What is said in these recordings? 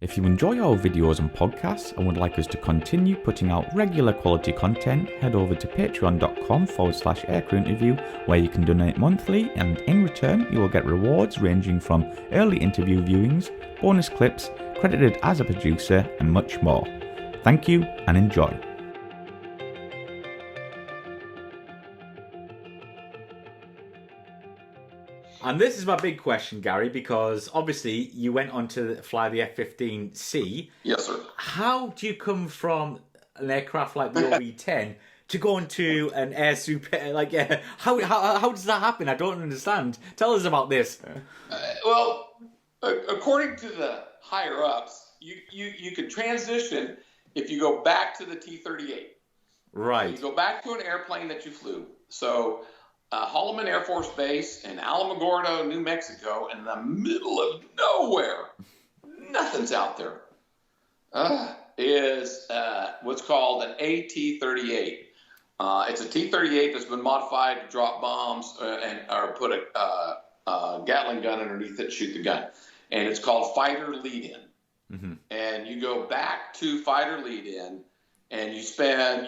If you enjoy our videos and podcasts and would like us to continue putting out regular quality content, head over to patreon.com/aircrewinterview, where you can donate monthly, and in return you will get rewards ranging from early interview viewings, bonus clips, credited as a producer, and much more. Thank you and enjoy. And this is my big question, Gary, because obviously you went on to fly the F-15C. Yes, sir. How do you come from an aircraft like the OV-10 to go into an air super? How does that happen? I don't understand. Tell us about this. Well, according to the higher ups, you could transition if you go back to the T-38. Right. So you go back to an airplane that you flew. So Holloman Air Force Base in Alamogordo, New Mexico, in the middle of nowhere, nothing's out there, is what's called an AT-38. It's a T-38 that's been modified to drop bombs or put a Gatling gun underneath it and shoot the gun. And it's called fighter lead-in. Mm-hmm. And you go back to fighter lead-in, and you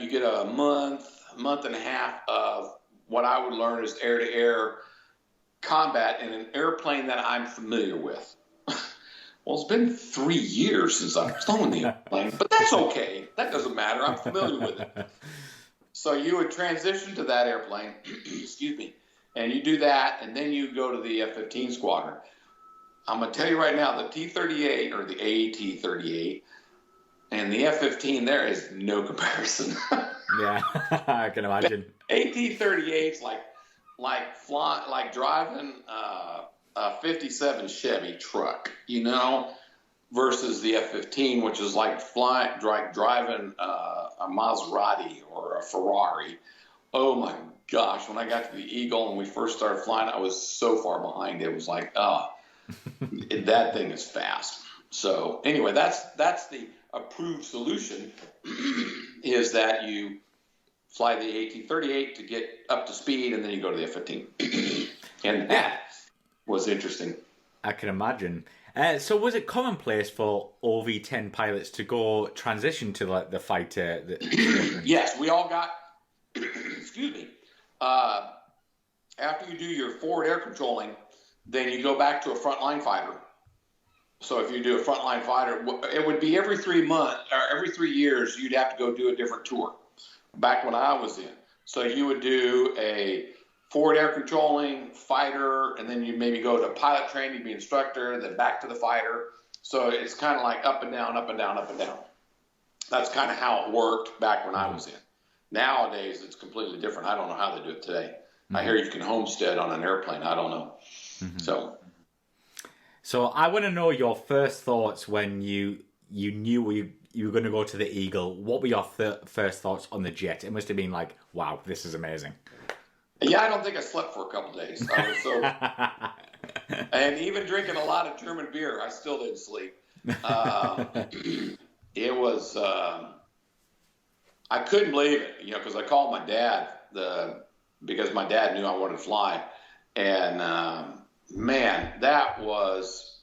get a month and a half of what I would learn is air-to-air combat in an airplane that I'm familiar with. Well, it's been 3 years since I've flown the airplane, but that's okay. That doesn't matter. I'm familiar with it. So you would transition to that airplane, excuse me, and you do that, and then you go to the F-15 squadron. I'm going to tell you right now, the T-38 or the AT-38 and the F-15, there is no comparison. Yeah, I can imagine. AT-38's like driving a 57 Chevy truck, versus the F-15, which is like driving a Maserati or a Ferrari. Oh my gosh! When I got to the Eagle and we first started flying, I was so far behind. It was like, that thing is fast. So anyway, that's the approved solution. Is that you fly the AT-38 to get up to speed, and then you go to the F-15. And that was interesting. I can imagine. So was it commonplace for OV-10 pilots to go transition to the fighter? Yes, we all got, excuse me, after you do your forward air controlling, then you go back to a frontline fighter. So if you do a frontline fighter, it would be every 3 months or every 3 years, you'd have to go do a different tour. Back when I was in. So you would do a forward air controlling fighter, and then you maybe go to pilot training, be instructor, then back to the fighter. So it's kind of like up and down, up and down, up and down. That's kind of how it worked back when I was in. Nowadays, it's completely different. I don't know how they do it today. Mm-hmm. I hear you can homestead on an airplane. I don't know. Mm-hmm. So I want to know your first thoughts when you knew you were going to go to the Eagle. What were your first thoughts on the jet? It must have been like, wow, this is amazing. Yeah, I don't think I slept for a couple of days. I was so, and even drinking a lot of German beer, I still didn't sleep. It was, I couldn't believe it, because I called my dad because my dad knew I wanted to fly, and man, that was.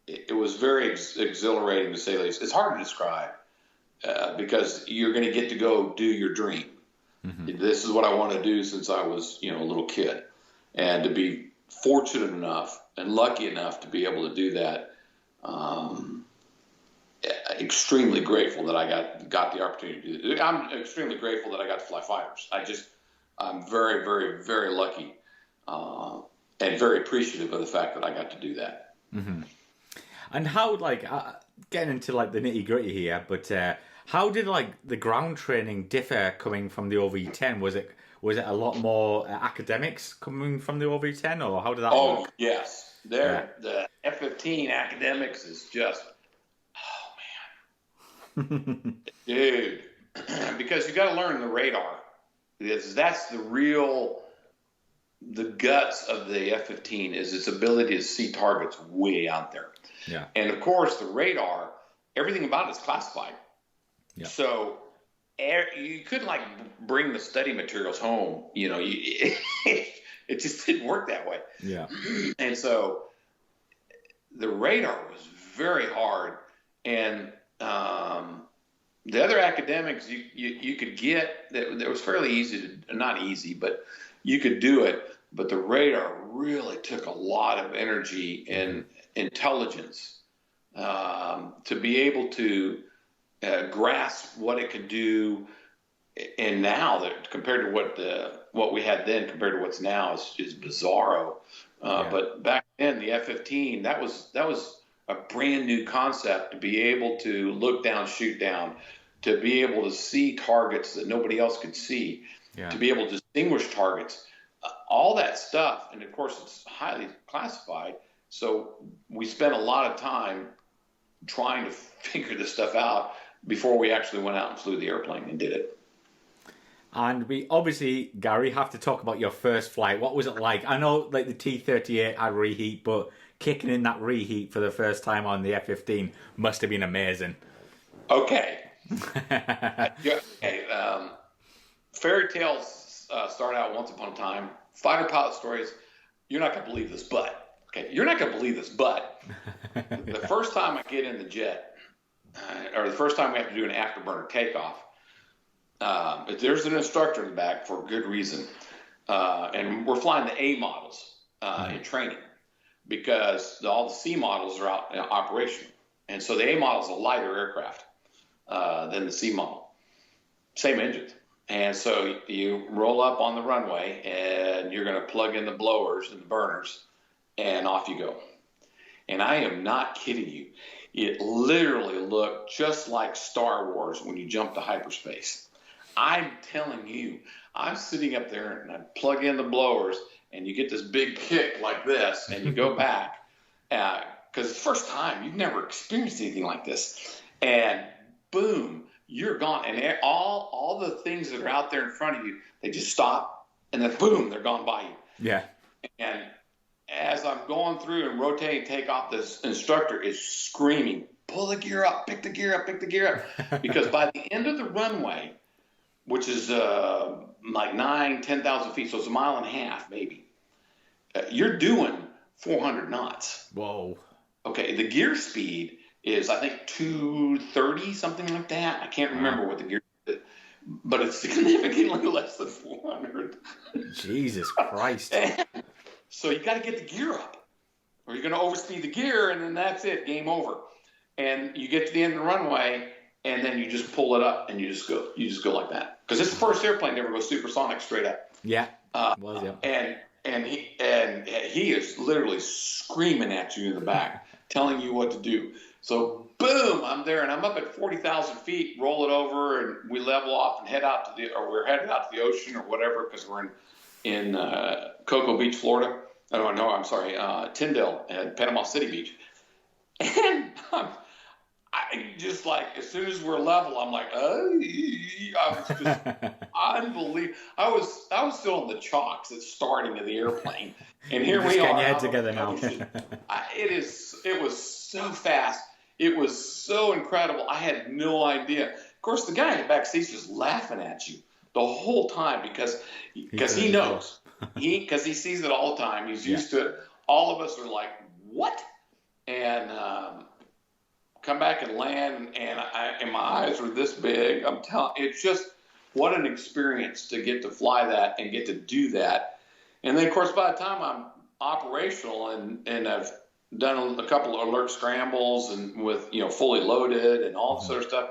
It was very exhilarating, to say the least. It's hard to describe because you're going to get to go do your dream. Mm-hmm. This is what I want to do since I was, a little kid. And to be fortunate enough and lucky enough to be able to do that, extremely grateful that I got the opportunity to do that. I'm extremely grateful that I got to fly fighters. I'm very, very, very lucky and very appreciative of the fact that I got to do that. Mm-hmm. And how, getting into the nitty gritty here, but how did the ground training differ coming from the OV-10? Was it a lot more academics coming from the OV-10, or how did that work? Oh yes, the F-15 academics is just, oh man, dude, because you got to learn the radar. That's the guts of the F-15 is its ability to see targets way out there. Yeah. And of course, the radar, everything about it is classified. Yeah. So you couldn't bring the study materials home. It just didn't work that way. Yeah. And so the radar was very hard. And the other academics you could get, that was fairly easy to, not easy, but you could do it. But the radar really took a lot of energy and intelligence to be able to grasp what it could do. And now, that compared to what we had then compared to what's now, is bizarro. But back then, the F-15, that was a brand new concept, to be able to look down, shoot down, to be able to see targets that nobody else could see, to be able to distinguish targets, all that stuff. And of course, it's highly classified. So we spent a lot of time trying to figure this stuff out before we actually went out and flew the airplane and did it. And we obviously, Garry, have to talk about your first flight. What was it like? I know like the T-38 had reheat, but kicking in that reheat for the first time on the F-15 must have been amazing. Okay. Fairy tales start out once upon a time. Fighter pilot stories. You're not going to believe this, but you're not going to believe this, but the first time I get in the jet, or the first time we have to do an afterburner takeoff, there's an instructor in the back for a good reason, and we're flying the A models in training, because all the C models are out in operation, and so the A model is a lighter aircraft than the C model, same engines. And so you roll up on the runway, and you're going to plug in the blowers and the burners, and off you go. And I am not kidding you. It literally looked just like Star Wars when you jump to hyperspace. I'm telling you, I'm sitting up there, and I plug in the blowers, and you get this big kick like this, and you go back, because it's the first time. You've never experienced anything like this. And boom, you're gone. And all the things that are out there in front of you, they just stop, and then boom, they're gone by you. Yeah. And as I'm going through and rotating takeoff, this instructor is screaming, pull the gear up, pick the gear up, pick the gear up. Because by the end of the runway, which is like 10,000 feet, so it's a mile and a half maybe, you're doing 400 knots. Whoa. Okay, the gear speed is, I think, 230, something like that. I can't remember what the gear is, but it's significantly less than 400. Jesus Christ. So you got to get the gear up, or you're going to overspeed the gear, and then that's it, game over. And you get to the end of the runway, and then you just pull it up, and you just go like that, because it's the first airplane to ever go supersonic straight up. Yeah. And he is literally screaming at you in the back, telling you what to do. So boom, I'm there, and I'm up at 40,000 feet. Roll it over, and we level off and we're headed out to the ocean or whatever, because we're in Cocoa Beach, Florida. Oh no, I'm sorry, Tyndale and Panama City Beach. And I just, like, as soon as we're level, I'm like, I was just unbelievable. I was still on the chocks at starting of the airplane, and here we are. Getting your head together now. It was so fast. It was so incredible. I had no idea. Of course, the guy in the back seat's just laughing at you the whole time, because he knows. Because he sees it all the time. He's used to it. All of us are like, what? And come back and land, and my eyes were this big. I'm telling, it's just, what an experience to get to fly that and get to do that. And then, of course, by the time I'm operational and I've done a couple of alert scrambles and with, fully loaded and all this other stuff,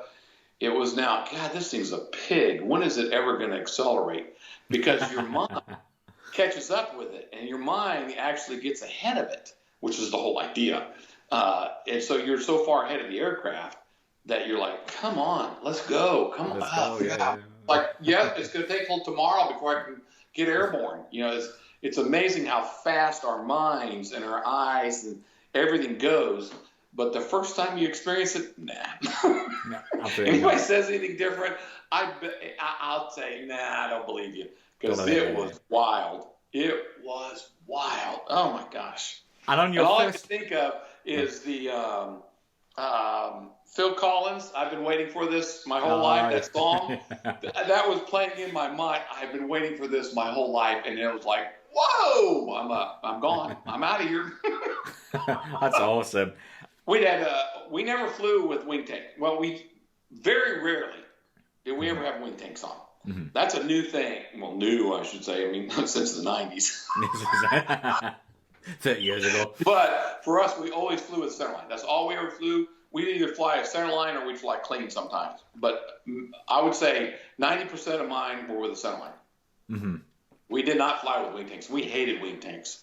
it was now, God, this thing's a pig. When is it ever going to accelerate? Because your mind catches up with it, and your mind actually gets ahead of it, which is the whole idea. And so you're so far ahead of the aircraft that you're like, come on, let's go. Come on. Like, it's going to take till tomorrow before I can get airborne. It's amazing how fast our minds and our eyes and everything goes. But the first time you experience it, nah. Anybody says anything different, I'll say, nah, I don't believe you. Because it was wild. It was wild. Oh, my gosh. And all I can think of is the Phil Collins, I've been waiting for this my whole life, that song. That was playing in my mind. I've been waiting for this my whole life. And it was like, whoa, I'm gone. I'm out of here. That's awesome. We never flew with wing tank. Well, we very rarely did we ever have wing tanks on. Mm-hmm. That's a new thing. Well, new, I should say. I mean, since the 90s. 30 years ago. But for us, we always flew with centerline. That's all we ever flew. We'd either fly a centerline or we'd fly clean sometimes. But I would say 90% of mine were with a centerline. Mm-hmm. We did not fly with wing tanks. We hated wing tanks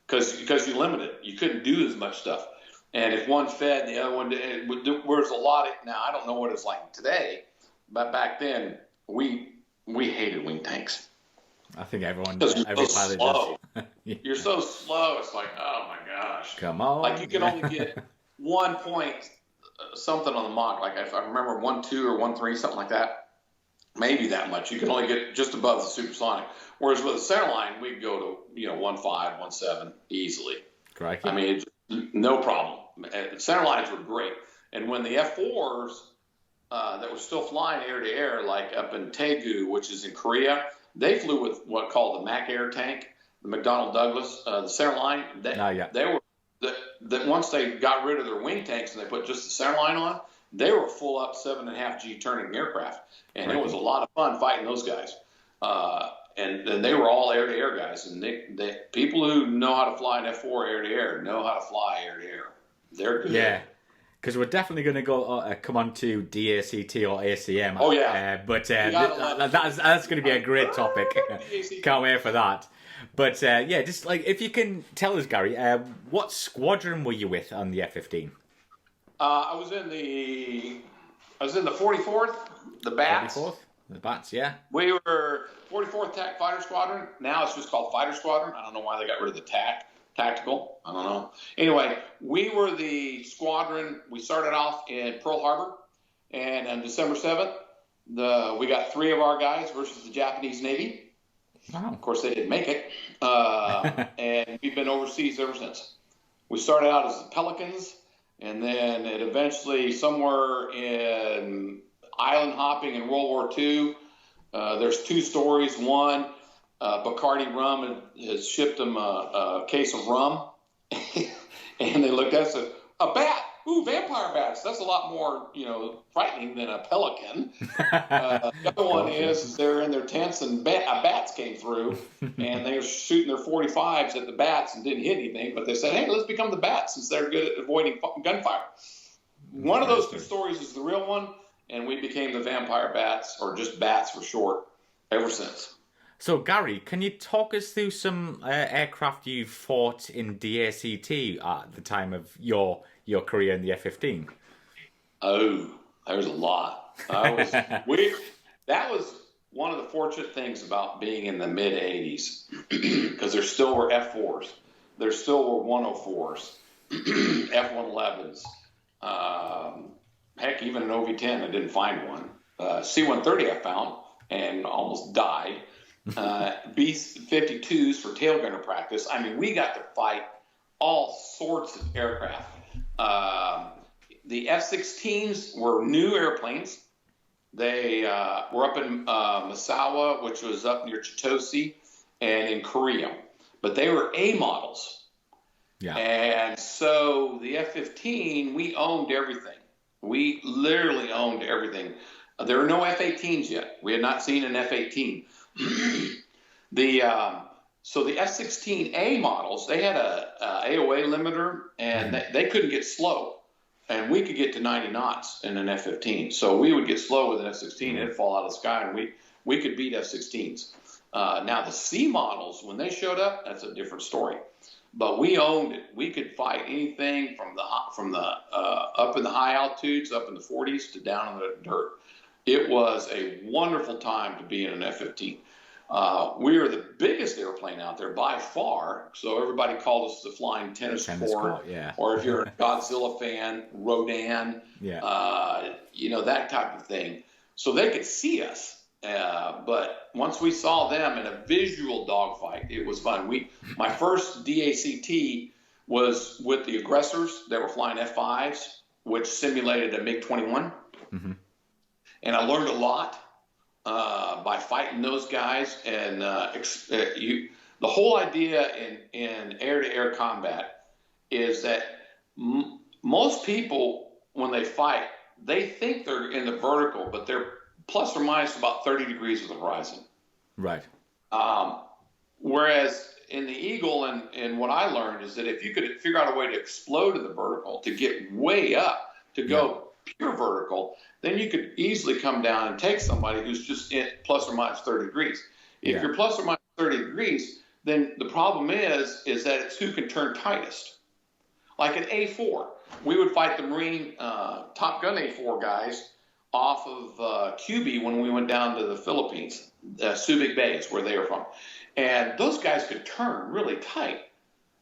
because you limited. You couldn't do as much stuff. And if one fed, the other one did. There's a lot of, now I don't know what it's like today, but back then we hated wing tanks. I think every pilot does. Yeah. You're so slow. It's like, oh my gosh. Come on. Like you can only get 1 point something on the Mach. Like if I remember 1.2 or 1.3, something like that. Maybe that much. You can only get just above the supersonic. Whereas with a centerline, we could go to 1.5, 1.7 easily. Correct. I mean, no problem. Centerlines were great. And when the F4s that were still flying air to air, like up in Daegu, which is in Korea, they flew with what called the Mac Air tank, the McDonnell Douglas, the centerline. They were that once they got rid of their wing tanks and they put just the centerline on, they were full up 7.5 G turning aircraft, and it was a lot of fun fighting those guys. And they were all air to air guys, and they people who know how to fly an F4 air to air know how to fly air to air. They're good. Yeah. Because we're definitely going to come on to DACT or ACM. Oh, yeah. That's going to be a great topic. Can't wait for that. But, just like, if you can tell us, Gary, what squadron were you with on the F-15? I was in the 44th, the Bats. 44th? The Bats, yeah. We were 44th TAC Fighter Squadron. Now it's just called Fighter Squadron. I don't know why they got rid of the TAC. Tactical, I don't know. Anyway, we were the squadron. We started off in Pearl Harbor, and on December 7th, we got 3 of our guys versus the Japanese Navy. Wow. Of course, they didn't make it, and we've been overseas ever since. We started out as the Pelicans, and then it eventually, somewhere in island hopping in World War II, there's 2 stories. One, Bacardi Rum has shipped them a case of rum, and they looked at us and said, a bat. Ooh, vampire bats. That's a lot more, frightening than a pelican. The other one is they're in their tents and bats came through, and they were shooting their 45s at the bats and didn't hit anything. But they said, hey, let's become the bats since they're good at avoiding gunfire. One of those 2 stories is the real one, and we became the vampire bats, or just bats for short, ever since. So, Gary, can you talk us through some aircraft you fought in DACT at the time of your career in the F-15? Oh, there's a lot. That was one of the fortunate things about being in the mid-'80s, because there still were F4s. There still were 104s, F-111s. Heck, even an OV-10, I didn't find one. C-130 I found and almost died. B-52s for tail gunner practice. I mean, we got to fight all sorts of aircraft. The F-16s were new airplanes. They were up in Misawa, which was up near Chitose, and in Korea. But they were A models. Yeah. And so the F-15, we owned everything. We literally owned everything. There were no F-18s yet. We had not seen an F-18. So the F-16A models, they had a AOA limiter, and they couldn't get slow. And we could get to 90 knots in an F-15. So we would get slow with an F-16, it'd fall out of the sky, and we could beat F-16s. Now the C models, when they showed up, that's a different story. But we owned it. We could fight anything from the up in the high altitudes, up in the 40s, to down in the dirt. It was a wonderful time to be in an F-15. We were the biggest airplane out there by far, so everybody called us the Flying Tennis Court. Yeah. Or if you're a Godzilla fan, Rodan, that type of thing. So they could see us. But once we saw them in a visual dogfight, it was fun. My first DACT was with the aggressors. They were flying F-5s, which simulated a MiG-21. Mm-hmm. And I learned a lot by fighting those guys. And the whole idea in air-to-air combat is that most people, when they fight, they think they're in the vertical, but they're plus or minus about 30 degrees of the horizon. Right. Whereas in the Eagle, and what I learned is that if you could figure out a way to explode in the vertical, to get way up, to go pure vertical, then you could easily come down and take somebody who's just in plus or minus 30 degrees. If you're plus or minus 30 degrees, then the problem is that it's who can turn tightest. Like an A4, we would fight the Marine Top Gun A4 guys off of QB when we went down to the Philippines. Subic Bay is where they were from. And those guys could turn really tight.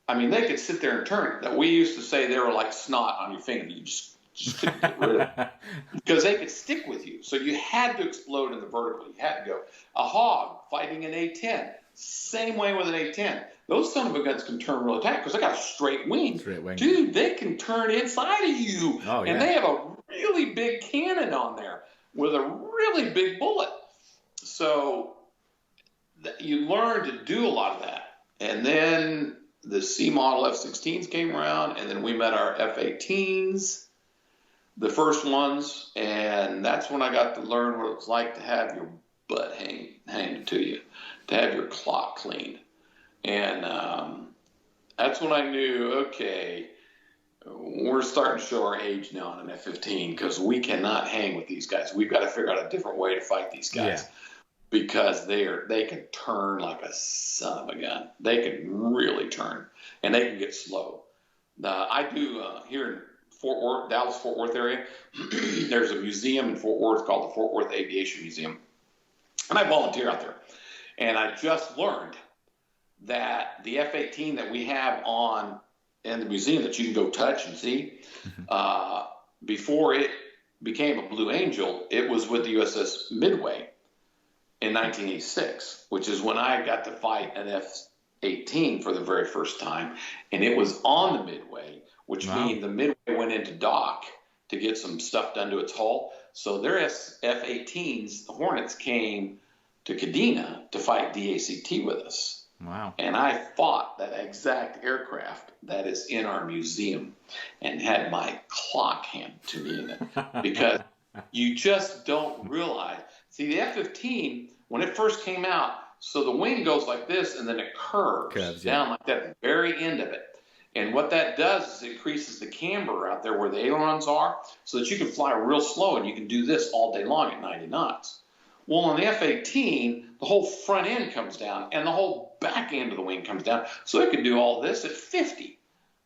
I mean, they could sit there and turn. That we used to say they were like snot on your finger. You just couldn't get rid of it. Because they could stick with you. So you had to explode in the vertical. You had to go. A hog fighting an A-10. Same way with an A-10. Those son of a guns can turn really tight because they got a straight wing. Dude, they can turn inside of you. Oh, yeah. And they have a really big cannon on there with a really big bullet. So you learn to do a lot of that. And then the C model F-16s came around, and then we met our F-18s, the first ones, and that's when I got to learn what it's like to have your butt handed to you, to have your clock cleaned. And that's when I knew, okay, we're starting to show our age now on an F-15 because we cannot hang with these guys. We've got to figure out a different way to fight these guys. Yeah. Because they can turn like a son of a gun. They can really turn, and they can get slow. I do here in Fort Worth, Dallas-Fort Worth area. There's a museum in Fort Worth called the Fort Worth Aviation Museum, and I volunteer out there. And I just learned that the F-18 that we have on in the museum that you can go touch and see, before it became a Blue Angel, it was with the USS Midway in 1986, which is when I got to fight an F-18 for the very first time. And it was on the Midway, which means the Midway went into dock to get some stuff done to its hull. So their F-18s, the Hornets, came to Kadena to fight DACT with us. Wow. And I fought that exact aircraft that is in our museum and had my clock handed to me in it. Because you just don't realize. See, the F-15, when it first came out, so the wing goes like this, and then it curves down like that at the very end of it. And what that does is it increases the camber out there where the ailerons are so that you can fly real slow, and you can do this all day long at 90 knots. Well, on the F-18, the whole front end comes down, and the whole back end of the wing comes down, so it can do all this at 50.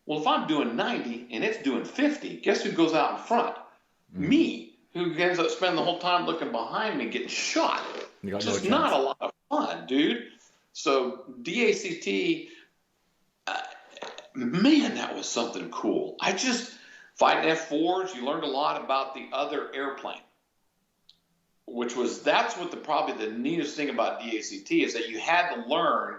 Well, if I'm doing 90 and it's doing 50, guess who goes out in front? Me. Who ends up spending the whole time looking behind me getting shot. It's just not a lot of fun, dude. So DACT, man, that was something cool. Fighting F4s, you learned a lot about the other airplane, that's what probably the neatest thing about DACT is that you had to learn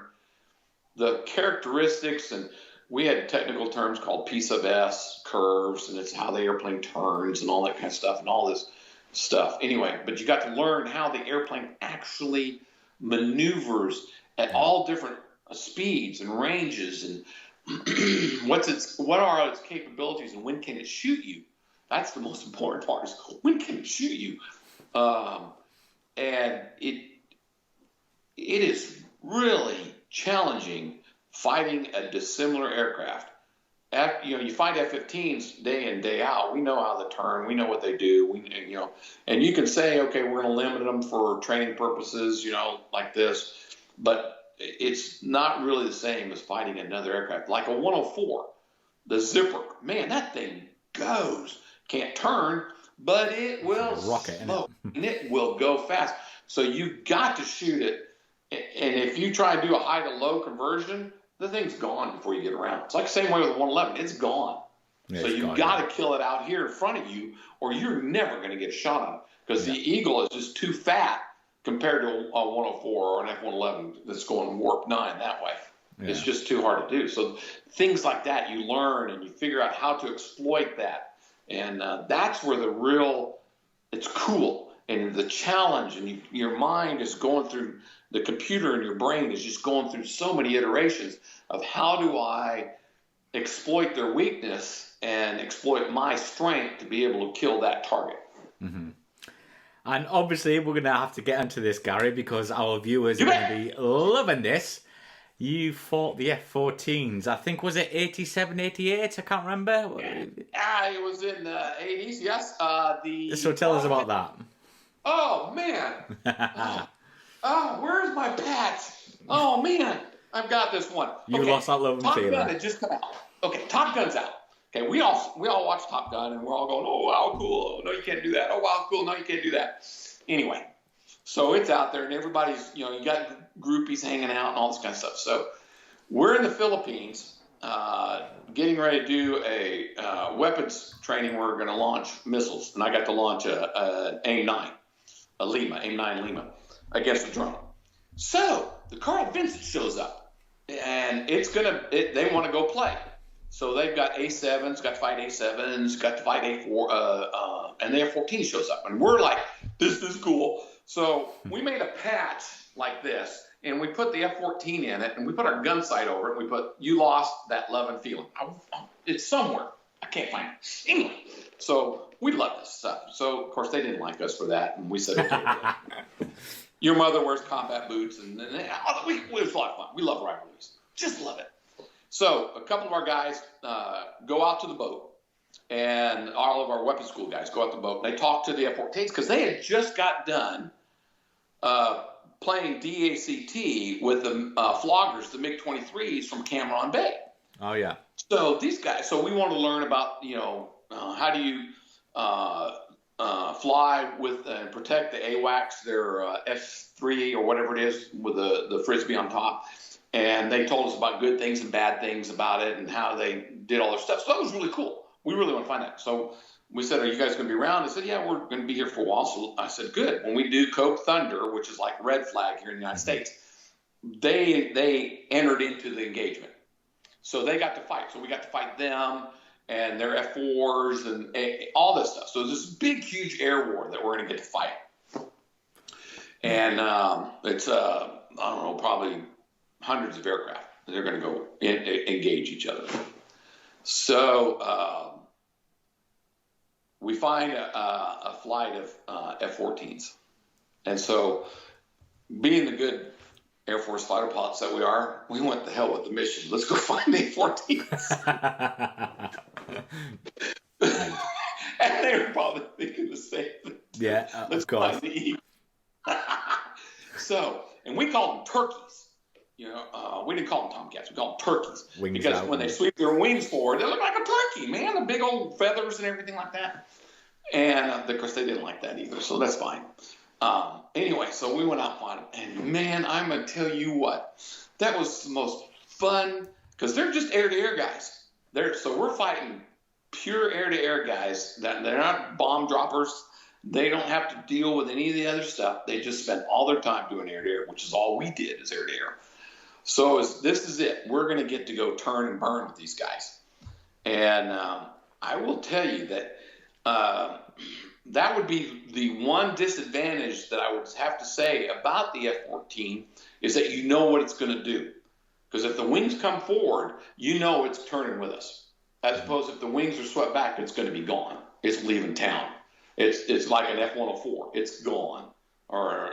the characteristics, and we had technical terms called P sub S, curves, and it's how the airplane turns and all that kind of stuff and all this stuff. Anyway, but you got to learn how the airplane actually maneuvers at all different speeds and ranges, and what are its capabilities, and when can it shoot you? That's the most important part, is when can it shoot you? And it is really challenging fighting a dissimilar aircraft. You fight F-15s day in, day out. We know how they turn. We know what they do. And you can say, okay, we're going to limit them for training purposes, like this. But it's not really the same as fighting another aircraft. Like a 104, the Zipper. Man, that thing goes. Can't turn, but it will slow, and it will go fast. So you've got to shoot it. And if you try to do a high to low conversion, the thing's gone before you get around. It's like the same way with the 111. It's gone. Yeah, so you've got to kill it out here in front of you, or you're never going to get a shot on it. Because the Eagle is just too fat compared to a 104 or an F-111 that's going warp 9 that way. Yeah. It's just too hard to do. So things like that you learn, and you figure out how to exploit that. And that's where it's cool. And the challenge, and your mind is going through, the computer in your brain is just going through so many iterations of how do I exploit their weakness and exploit my strength to be able to kill that target. Mm-hmm. And obviously, we're going to have to get into this, Garry, because our viewers are going to be loving this. You fought the F-14s. I think, was it 87, 88? I can't remember. Yeah, it was in the 80s, yes. So tell us about that. Oh, man. Where's my patch? Oh, man. I've got this one. You lost that love and feeling. Top Gun had just come out. Okay, Top Gun's out. Okay, we all watch Top Gun, and we're all going, oh, wow, cool. Oh, no, you can't do that. Oh, wow, cool. No, you can't do that. Anyway, so it's out there, and everybody's, you got groupies hanging out and all this kind of stuff. So we're in the Philippines getting ready to do a weapons training. We're going to launch missiles, and I got to launch an AIM-9, AIM-9 Lima, against a drone. So the Carl Vinson shows up, and they want to go play. So they've got A7s, got to fight A7s, got to fight A4, and the F-14 shows up. And we're like, this is cool. So we made a patch like this, and we put the F-14 in it, and we put our gun sight over it, and we put, you lost that love and feeling. It's somewhere. I can't find it. Anyway, so we love this stuff. So, of course, they didn't like us for that, and we said, okay, your mother wears combat boots, and it was a lot of fun. We love rivalries. Just love it. So a couple of our guys go out to the boat, and all of our weapons school guys go out to the boat, and they talk to the F-14s because they had just got done playing DACT with the floggers, the MiG-23s from Cameron Bay. Oh, yeah. So these guys, so we want to learn about, how do you fly with and protect the AWACS, their F3 or whatever it is with the Frisbee on top. And they told us about good things and bad things about it and how they did all their stuff. So that was really cool. We really want to find out. So we said, are you guys going to be around? They said, yeah, we're going to be here for a while. So I said, good. When we do Cope Thunder, which is like red flag here in the United States, they entered into the engagement. So they got to fight. So we got to fight them and their F4s and all this stuff. So this big, huge air war that we're going to get to fight. And it's, I don't know, probably hundreds of aircraft. They're going to go engage each other. So we find a flight of F-14s. And so being the good Air Force fighter pilots that we are, we went the hell with the mission. Let's go find the F-14s. And they were probably thinking the same thing. Yeah, of course. So, and we called them turkeys. We didn't call them Tomcats. We called them turkeys. Wings because out. When they sweep their wings forward, they look like a turkey, man. The big old feathers and everything like that. And, of course, they didn't like that either, so that's fine. Anyway, so we went out and fought them. And, man, I'm going to tell you what. That was the most fun, because they're just air-to-air guys. So we're fighting pure air-to-air guys. They're not bomb droppers. They don't have to deal with any of the other stuff. They just spend all their time doing air-to-air, which is all we did is air-to-air. So this is it. We're going to get to go turn and burn with these guys. And I will tell you that that would be the one disadvantage that I would have to say about the F-14 is that you know what it's going to do. Because if the wings come forward, you know it's turning with us. As opposed to if the wings are swept back, it's going to be gone. It's leaving town. It's like an F-104. It's gone. Or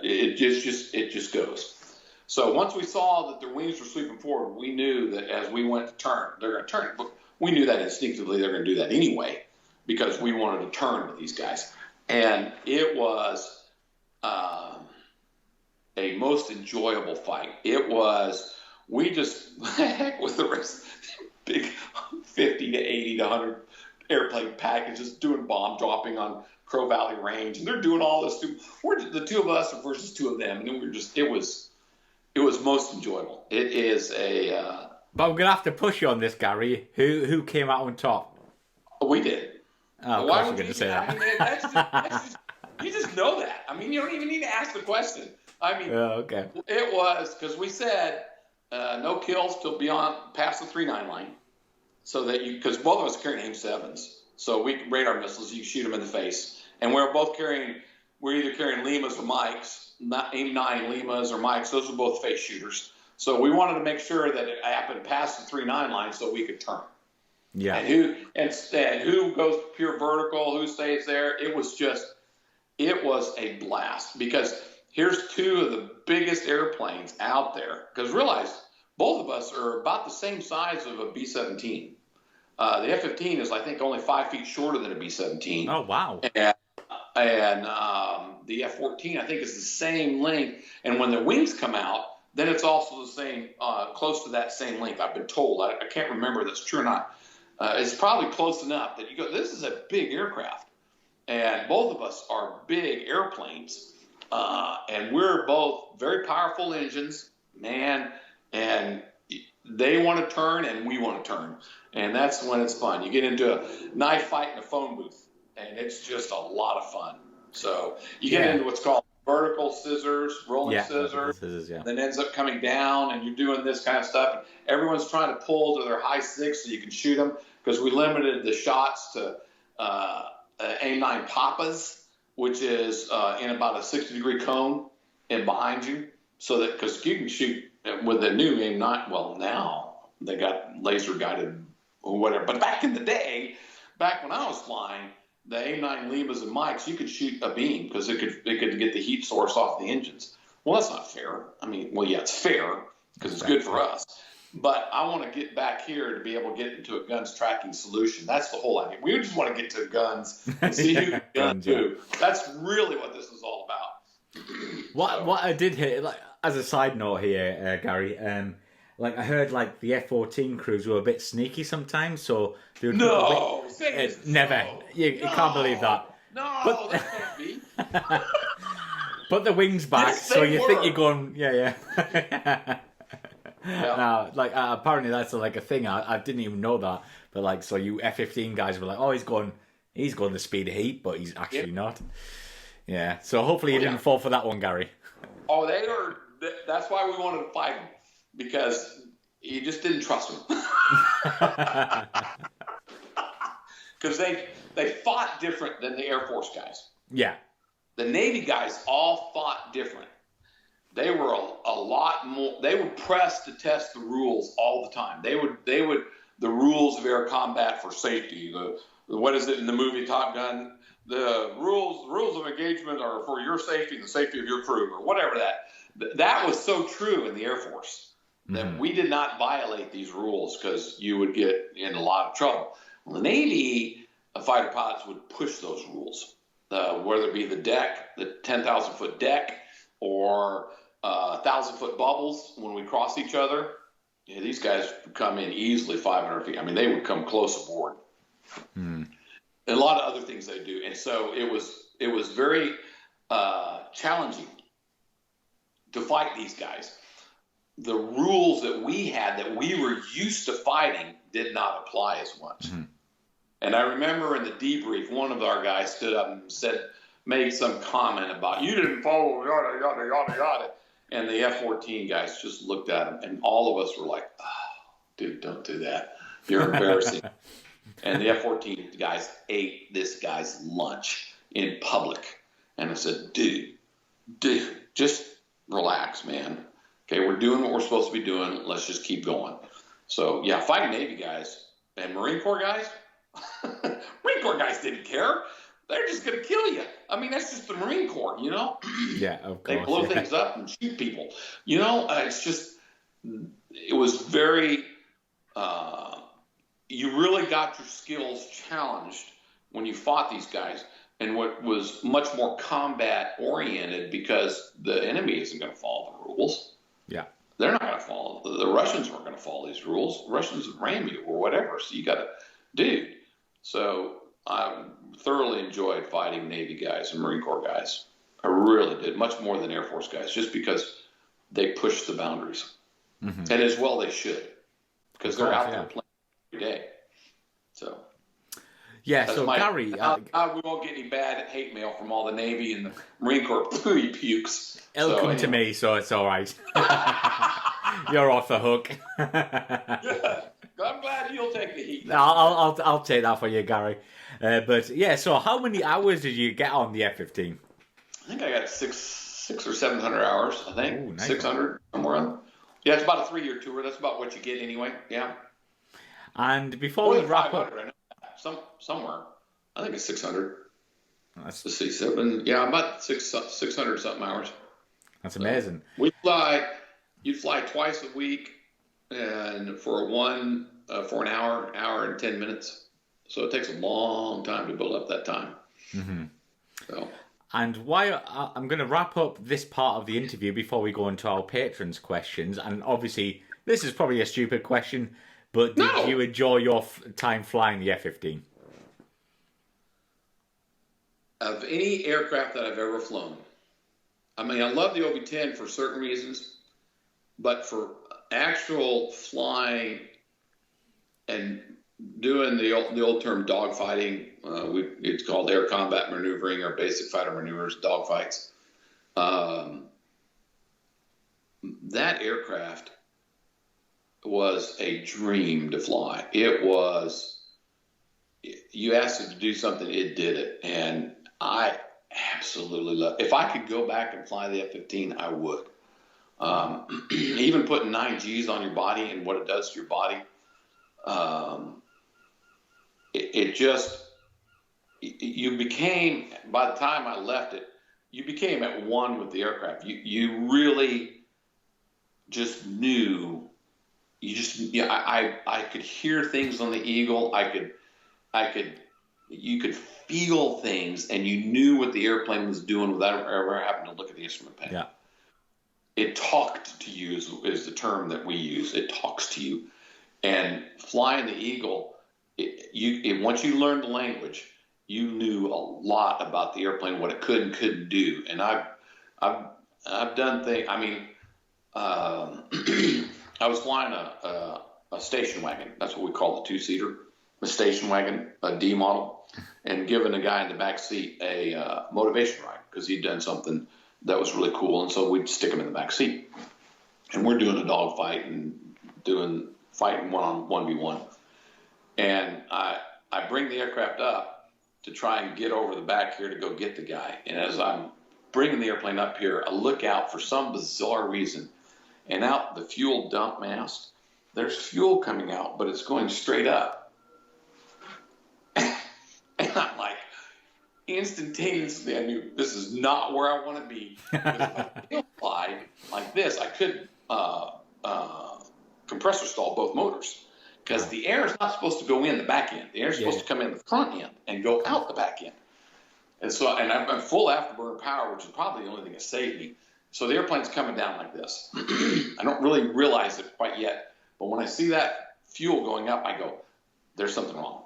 it just goes. So once we saw that their wings were sweeping forward, we knew that as we went to turn, they're going to turn. But we knew that instinctively they're going to do that anyway because we wanted to turn with these guys. And it was a most enjoyable fight. It was, we just, heck with the rest, big 50 to 80 to 100 airplane packages doing bomb dropping on Crow Valley Range. And they're doing all this too. We're the two of us versus two of them. And then we were just, it was most enjoyable. It is a. But I'm gonna have to push you on this, Garry. Who came out on top? We did. Oh, why of would course you're you gonna say that. that's just, you just know that. I mean, you don't even need to ask the question. I mean, okay. It was because we said no kills till past the 3-9 line, so that because both of us are carrying AIM-7s, so we can radar missiles. You can shoot them in the face, and we're either carrying Limas or Mikes. Not AIM-9 Limas or Mikes. Those are both face shooters. So we wanted to make sure that it happened past the 3-9 line so we could turn. Yeah. And who goes pure vertical, who stays there. It was a blast, because here's two of the biggest airplanes out there. Because realize both of us are about the same size of a B-17. The F-15 is, I think, only 5 feet shorter than a B-17. Oh, wow. And the F-14, I think, is the same length. And when the wings come out, then it's also the same, close to that same length, I've been told. I can't remember if that's true or not. It's probably close enough that you go, this is a big aircraft. And both of us are big airplanes. And we're both very powerful engines, man. And they want to turn and we want to turn. And that's when it's fun. You get into a knife fight in a phone booth, and it's just a lot of fun. So you get into what's called vertical scissors, rolling scissors, then ends up coming down, and you're doing this kind of stuff. And everyone's trying to pull to their high six so you can shoot them, because we limited the shots to A9 Papas, which is in about a 60-degree cone and behind you, so that, because you can shoot with the new A9. Well, now they got laser guided or whatever, but back in the day, back when I was flying, the A9 Libas and Mikes, you could shoot a beam because it could get the heat source off the engines. Well, that's not fair. I mean, well, yeah, it's fair because it's good for us. But I want to get back here to be able to get into a guns tracking solution. That's the whole idea. We just want to get to guns and see who can do. That's really what this is all about. What I did hear, like as a side note here, Gary, like I heard like the F-14 crews were a bit sneaky sometimes, so they would never. You can't believe that. No, but, that can't be. Put the wings back, Yes, so you think were. you're going, yeah. Now, like apparently that's like a thing. I didn't even know that, but like, so you F-15 guys were like, oh, he's going the speed of heat, but he's actually not. Yeah. So hopefully you didn't fall for that one, Gary. Oh, they were. That's why we wanted to fight them, because you just didn't trust them. Because they fought different than the Air Force guys. Yeah. The Navy guys all fought different. They were a lot more. They would press to test the rules all the time. They would the rules of air combat for safety. What is it in the movie Top Gun? The rules of engagement are for your safety and the safety of your crew, or whatever that was so true in the Air Force that we did not violate these rules, because you would get in a lot of trouble. Well, the Navy fighter pilots would push those rules, whether it be the deck, the 10,000-foot deck, or 1,000-foot bubbles when we cross each other. Yeah, these guys would come in easily 500 feet. I mean, they would come close aboard. And a lot of other things they do. And so it was very challenging to fight these guys. The rules that we had, that we were used to fighting, did not apply as much. And I remember in the debrief, one of our guys stood up and made some comment about, you didn't follow yada, yada, yada, yada. And the F-14 guys just looked at him, and all of us were like, oh, dude, don't do that. You're embarrassing. And the F-14 guys ate this guy's lunch in public. And I said, dude, just relax, man. Okay, we're doing what we're supposed to be doing. Let's just keep going. So, yeah, fighting Navy guys and Marine Corps guys, Marine Corps guys didn't care. They're just going to kill you. I mean, that's just the Marine Corps, you know? Yeah, of course. They blow things up and shoot people. You know, it was very, you really got your skills challenged when you fought these guys. And what was much more combat oriented, because the enemy isn't going to follow the rules. Yeah. They're not going to follow. The Russians weren't going to follow these rules. The Russians would ram you or whatever. So you got to, dude. So I thoroughly enjoyed fighting Navy guys and Marine Corps guys. I really did, much more than Air Force guys, just because they pushed the boundaries. And as well they should, because they're out there playing every day. So. Yeah, so Gary... we won't get any bad hate mail from all the Navy and the Marine Corps pukes. It'll come to me, so it's all right. You're off the hook. Yeah, I'm glad you'll take the heat. I'll take that for you, Gary. But yeah, so how many hours did you get on the F-15? I think I got six or 700 hours. I think. Ooh, nice. 600 somewhere on. Yeah, it's about a 3-year tour. That's about what you get anyway. Yeah. And before More we than wrap 500, up, I know. Somewhere. I think it's 600. that's Let's see, 7. Yeah, about 600 something hours. that's So amazing. you fly twice a week, and for an hour and 10 minutes. So it takes a long time to build up that time. Mm-hmm. So. And why I'm going to wrap up this part of the interview before we go into our patrons' questions. And obviously, this is probably a stupid question, but did you enjoy your time flying the F-15? Of any aircraft that I've ever flown, I mean, I love the OV-10 for certain reasons, but for actual flying and doing the old term dogfighting, it's called air combat maneuvering or basic fighter maneuvers, dogfights. That aircraft was a dream to fly. It was, you asked it to do something, it did it. And I absolutely love it. If I could go back and fly the F-15, I would. Even putting 9 Gs on your body and what it does to your body, you became, by the time I left it, you became at one with the aircraft. You really just knew, I could hear things on the Eagle. You could feel things, and you knew what the airplane was doing without ever having to look at the instrument panel. Yeah. It talked to you is the term that we use. It talks to you. And flying the Eagle, once you learned the language, you knew a lot about the airplane, what it could and couldn't do. And I've done things. I mean, I was flying a station wagon. That's what we call the 2-seater, a station wagon, a D model, and giving the guy in the back seat a motivation ride because he'd done something that was really cool. And so we'd stick him in the back seat, and we're doing a dogfight and fighting 1v1. And I bring the aircraft up to try and get over the back here to go get the guy. And as I'm bringing the airplane up here, I look out for some bizarre reason, and out the fuel dump mast, there's fuel coming out, but it's going straight up. And I'm like, instantaneously, I knew this is not where I want to be. Because if I fly like this, I could compressor stall both motors. Because the air is not supposed to go in the back end. The air is supposed to come in the front end and go out the back end. And so, and I'm full afterburner power, which is probably the only thing that saved me. So the airplane's coming down like this. I don't really realize it quite yet. But when I see that fuel going up, I go, there's something wrong.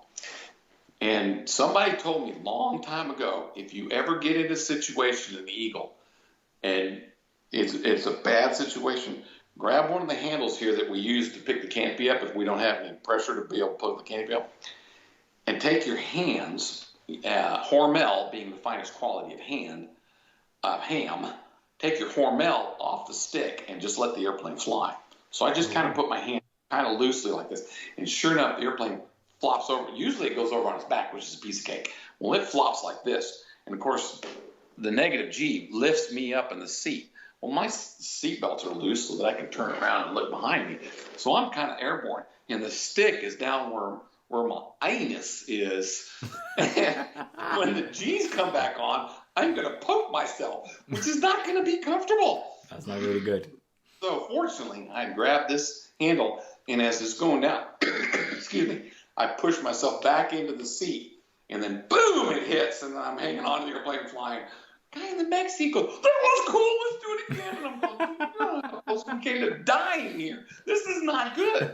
And somebody told me a long time ago, if you ever get in a situation in the Eagle, and it's a bad situation, grab one of the handles here that we use to pick the canopy up if we don't have any pressure to be able to put the canopy up, and take your hands, Hormel being the finest quality of ham, take your Hormel off the stick and just let the airplane fly. So I just kind of put my hand kind of loosely like this, and sure enough, the airplane flops over. Usually it goes over on its back, which is a piece of cake. Well, it flops like this, and of course, the negative G lifts me up in the seat. Well, my seat belts are loose so that I can turn around and look behind me. So I'm kind of airborne, and the stick is down where my anus is. And when the G's come back on, I'm going to poke myself, which is not going to be comfortable. That's not really good. So fortunately, I grabbed this handle, and as it's going down, excuse me, I push myself back into the seat, and then boom, it hits, and then I'm hanging on to the airplane flying. Guy in the back seat goes, that was cool, let's do it again. And I'm going, oh, I almost came to die in here. This is not good.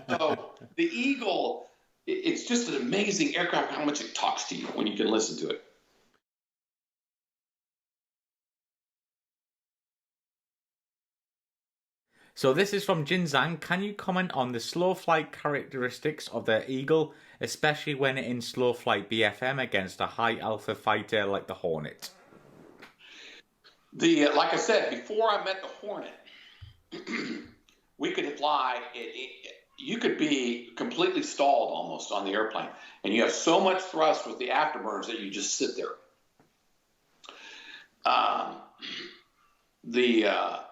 So the Eagle, it's just an amazing aircraft, how much it talks to you when you can listen to it. So this is from Jinzang. Can you comment on the slow flight characteristics of the Eagle, especially when in slow flight BFM against a high alpha fighter like the Hornet? Like I said, before I met the Hornet, we could fly. You could be completely stalled almost on the airplane, and you have so much thrust with the afterburners that you just sit there.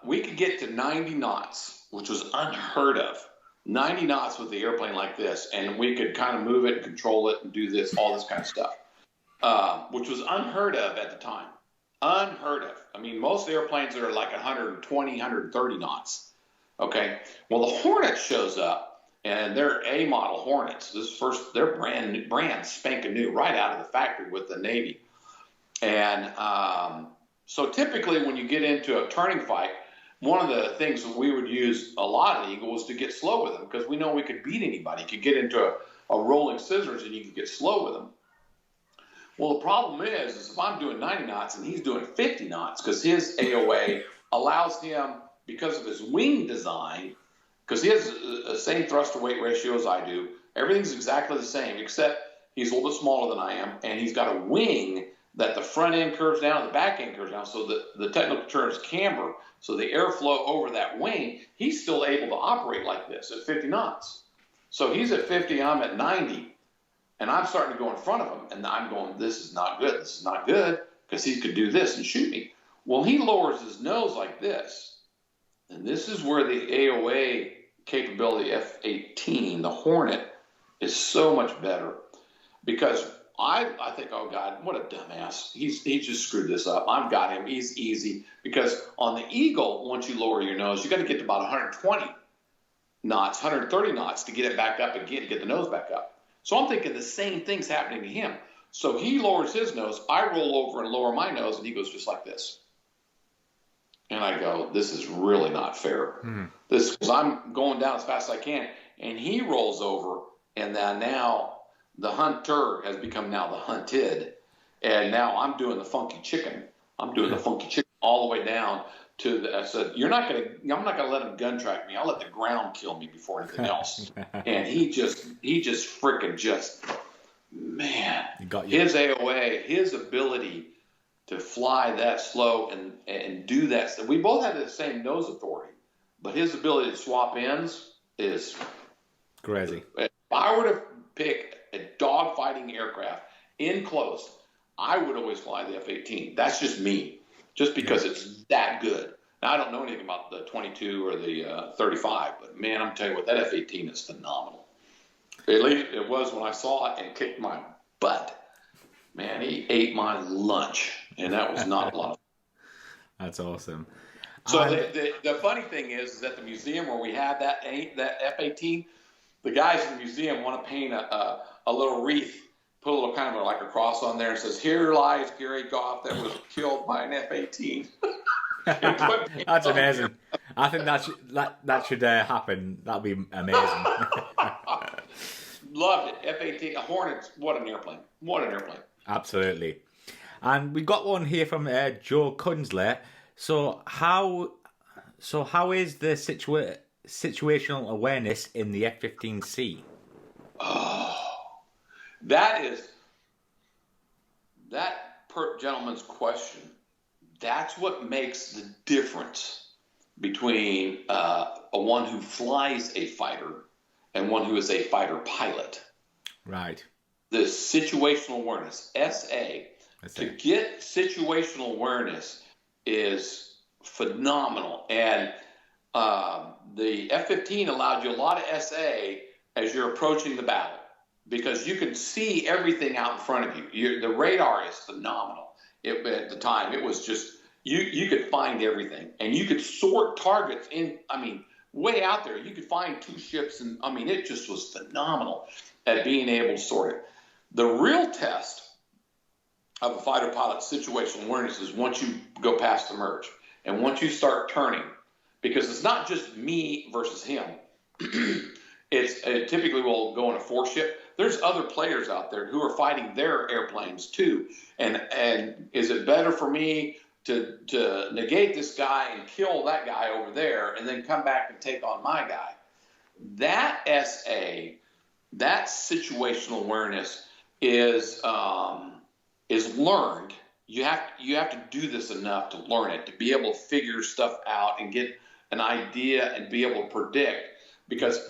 We could get to 90 knots which was unheard of. 90 knots with the airplane like this, and we could kind of move it and control it and do this, all this kind of stuff, which was unheard of at the time. Unheard of. I mean, most airplanes are like 120, 130 knots. Okay. Well, the Hornet shows up, and they're A model Hornets. They're brand spanking new, right out of the factory with the Navy. And so typically when you get into a turning fight, one of the things that we would use a lot of the Eagle was to get slow with them, because we know we could beat anybody. You could get into a rolling scissors and you could get slow with them. Well, the problem is if I'm doing 90 knots and he's doing 50 knots, because his AOA allows him, because of his wing design, because he has the same thrust to weight ratio as I do, everything's exactly the same, except he's a little bit smaller than I am, and he's got a wing that the front end curves down and the back end curves down, so the technical term is camber, so the airflow over that wing, he's still able to operate like this at 50 knots. So he's at 50, I'm at 90, and I'm starting to go in front of him, and I'm going, this is not good, this is not good, because he could do this and shoot me. Well, he lowers his nose like this, and this is where the AOA capability F-18, the Hornet, is so much better, because I think, oh God, what a dumbass. He just screwed this up. I've got him. He's easy. Because on the Eagle, once you lower your nose, you got to get to about 120 knots, 130 knots to get it back up again, to get the nose back up. So I'm thinking the same thing's happening to him. So he lowers his nose. I roll over and lower my nose, and he goes just like this. And I go, this is really not fair. Because I'm going down as fast as I can. And he rolls over, and then now the hunter has become now the hunted, and now I'm doing the funky chicken. I'm doing the funky chicken all the way down to the. I said, I'm not gonna let him gun track me. I'll let the ground kill me before anything else. And he just freaking man. His AOA, his ability to fly that slow and do that. So we both have the same nose authority, but his ability to swap ends is crazy. If I were to pick a dogfighting aircraft in close, I would always fly the F-18. That's just me, just because it's that good. Now, I don't know anything about the 22 or the 35, but man, I'm telling you what, that F-18 is phenomenal. At least it was when I saw it and kicked my butt. Man, he ate my lunch, and that was not a lot of fun. That's awesome. So the funny thing is at the museum where we had that F-18, the guys in the museum want to paint a little wreath, put a little kind of like a cross on there, and says, "Here lies Garry Goff that was killed by an F-18." That's amazing. I think that should happen. That'd be amazing. Loved it. F-18, Hornets. What an airplane! What an airplane! Absolutely. And we got one here from Joe Kunzler. So how is the situational awareness in the F-15C? Oh, that gentleman's question. That's what makes the difference between one who flies a fighter and one who is a fighter pilot. Right. The situational awareness, SA. To get situational awareness is phenomenal. And the F-15 allowed you a lot of SA as you're approaching the battle, because you can see everything out in front of you. The radar is phenomenal. At the time, it was just, you could find everything. And you could sort targets way out there. You could find two ships, and it just was phenomenal at being able to sort it. The real test of a fighter pilot's situational awareness is once you go past the merge and once you start turning, because it's not just me versus him. It typically will go in a four ship. There's other players out there who are fighting their airplanes too. And is it better for me to negate this guy and kill that guy over there and then come back and take on my guy? That SA, that situational awareness is learned. You have to do this enough to learn it, to be able to figure stuff out and get an idea and be able to predict, because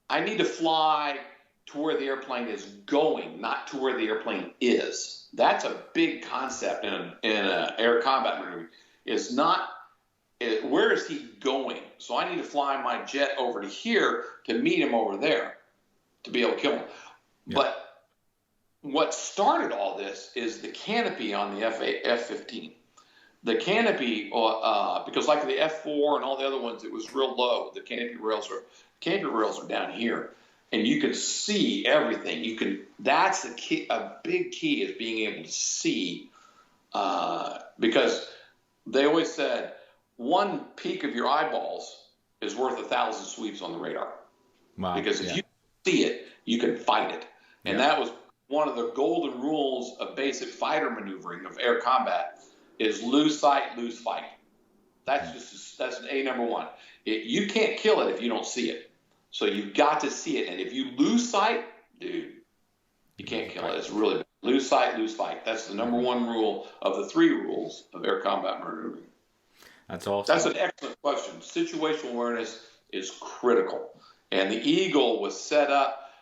I need to fly to where the airplane is going, not to where the airplane is. That's a big concept in an air combat maneuver. Is not where is he going? So I need to fly my jet over to here to meet him over there to be able to kill him. Yeah. But what started all this is the canopy on the F-15. The canopy, because like the F-4 and all the other ones, it was real low. The canopy rails are down here, and you can see everything. That's the key. A big key is being able to see, because they always said one peek of your eyeballs is worth 1,000 sweeps on the radar. Wow. Because if you see it, you can fight it, and that was one of the golden rules of basic fighter maneuvering of air combat. Is lose sight, lose fight. That's A number one. You can't kill it if you don't see it. So you've got to see it. And if you lose sight, dude, you can't kill it. It's really bad. Lose sight, lose fight. That's the number one rule of the 3 rules of air combat maneuvering. That's awesome. That's an excellent question. Situational awareness is critical. And the Eagle was set up,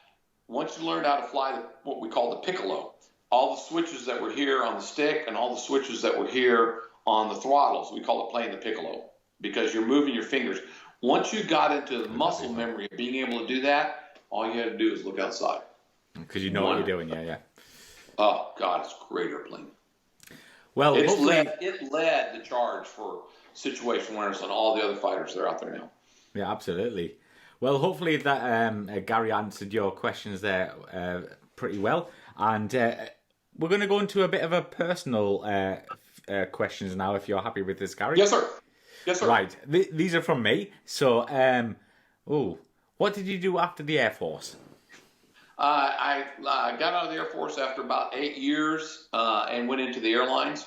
once you learned how to fly what we call the piccolo, all the switches that were here on the stick and all the switches that were here on the throttles, we call it playing the piccolo, because you're moving your fingers. Once you got into the muscle memory of being able to do that, all you had to do is look outside. Because you know what you're doing, yeah. Oh, God, it's a great airplane. Well, it led the charge for situational awareness on all the other fighters that are out there now. Yeah, absolutely. Well, hopefully that Gary answered your questions there pretty well. And we're going to go into a bit of a personal questions now, if you're happy with this, Gary. Yes, sir. Yes, sir. Right. These are from me. So, what did you do after the Air Force? I got out of the Air Force after about 8 years and went into the airlines.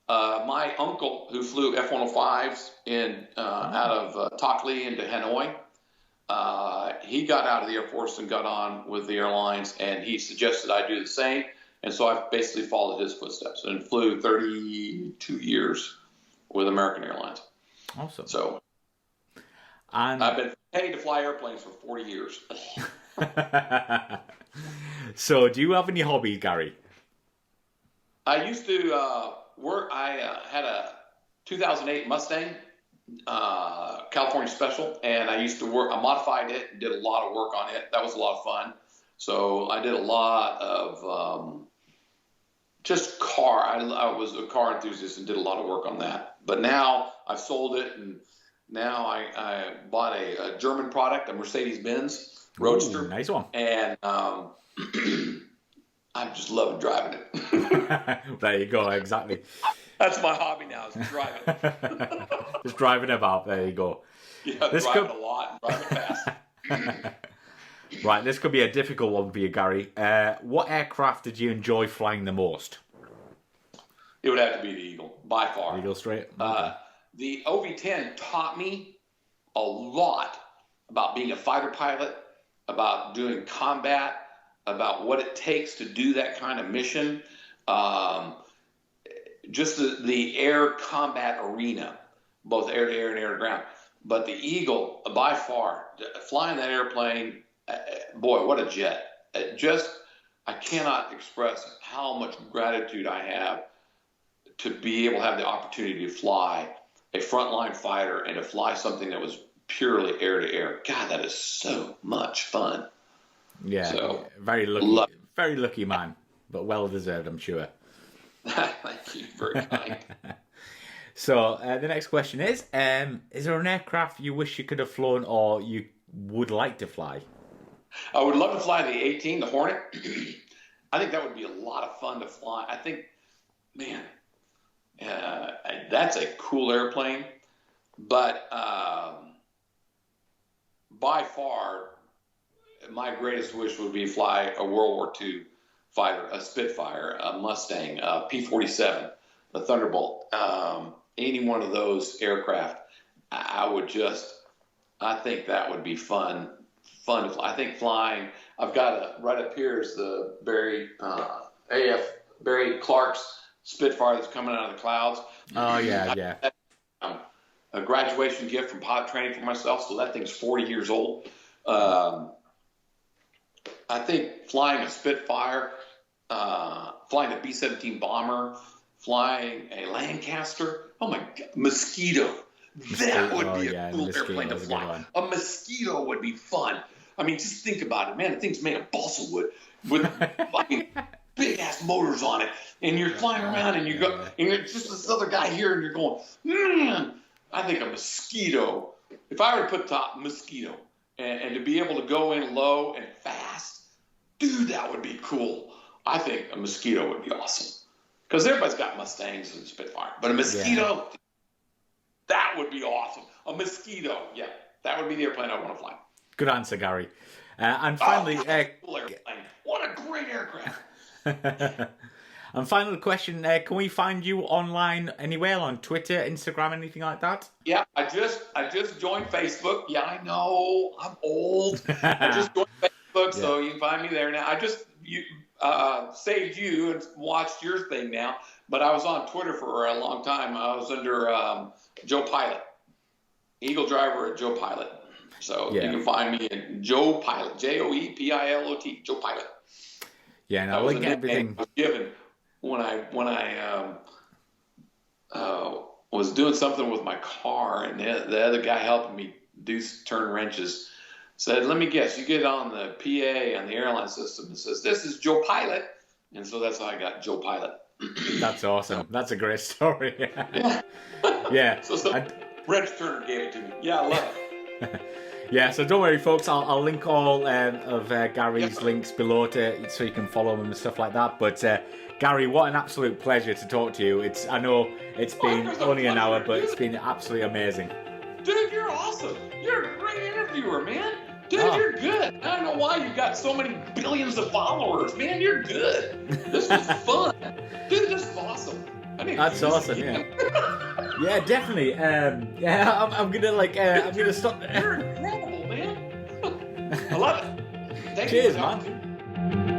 My uncle, who flew F-105s out of Tockley into Hanoi, he got out of the Air Force and got on with the airlines, and he suggested I do the same. And so I've basically followed his footsteps and flew 32 years with American Airlines. Awesome. So and I've been paid to fly airplanes for 40 years. So do you have any hobbies, Gary? I used to work. I had a 2008 Mustang, California Special, and I used to work. I modified it and did a lot of work on it. That was a lot of fun. So I did a lot of just car. I was a car enthusiast and did a lot of work on that. But now I've sold it, and now I bought a German product, a Mercedes-Benz Roadster. Ooh, nice one. And I'm just loving driving it. There you go, exactly. That's my hobby now, is driving it. Just driving about, there you go. Yeah, driving a lot and driving fast. Right, this could be a difficult one for you, Gary. What aircraft did you enjoy flying the most? It would have to be the Eagle, by far. Eagle straight? Okay. The OV-10 taught me a lot about being a fighter pilot, about doing combat, about what it takes to do that kind of mission. Just the air combat arena, both air to air and air to ground. But the Eagle, by far, flying that airplane, boy, what a jet. I cannot express how much gratitude I have to be able to have the opportunity to fly a frontline fighter and to fly something that was purely air to air. God, that is so much fun. Yeah, so, very lucky man, but well deserved, I'm sure. Thank you, very kind. So the next question is there an aircraft you wish you could have flown or you would like to fly? I would love to fly the 18, the Hornet. I think that would be a lot of fun to fly. I think, man, that's a cool airplane. But by far, my greatest wish would be fly a World War II fighter, a Spitfire, a Mustang, a P-47, a Thunderbolt, any one of those aircraft. I think that would be fun to fly. I think flying, I've got right up here is the Barry Clark's Spitfire that's coming out of the clouds. Oh, yeah. A graduation gift from pilot training for myself, so that thing's 40 years old. I think flying a Spitfire, flying a B-17 bomber, flying a Lancaster, oh my God, Mosquito. That would be yeah, a cool Mosquito airplane to is a good fly. one. A Mosquito would be fun. I mean, just think about it, man. The thing's made of balsa wood with fucking big ass motors on it, and you're flying around, and you go, and you're just this other guy here, and you're going, man. I think a Mosquito. If I were to put top Mosquito, and to be able to go in low and fast, dude, that would be cool. I think a Mosquito would be awesome. Because everybody's got Mustangs and Spitfire. But a Mosquito, that would be awesome. A Mosquito, yeah. That would be the airplane I want to fly. Good answer, Gary. And finally... cool airplane. What a great aircraft. And final question, can we find you online anywhere, on Twitter, Instagram, anything like that? Yeah, I just joined Facebook. Yeah, I know. I'm old. I just joined Facebook, so you can find me there now. I just... saved you and watched your thing now, but I was on Twitter for a long time. I was under Joe Pilot, Eagle Driver at Joe Pilot. So you can find me at Joe Pilot, Joepilot, Joe Pilot. Yeah, and I'll link everything. I was given when I was doing something with my car, and the other guy helping me turn wrenches said, let me guess, you get on the PA on the airline system and says, this is Joe Pilot. And so that's how I got Joe Pilot. That's awesome. That's a great story. Yeah. So Reg Turner gave it to me. Yeah, I love it. Yeah, so don't worry, folks. I'll link all of Gary's links below so you can follow him and stuff like that. But Gary, what an absolute pleasure to talk to you. I know it's been only an hour, but it's been absolutely amazing. Dude, you're awesome. You're a great interviewer, man. Dude, you're good. I don't know why you got so many billions of followers. Man, you're good. This was fun. Dude, this is awesome. That's awesome, yeah. Yeah, definitely. I'm gonna stop. You're incredible, man. I love it. Cheers, man.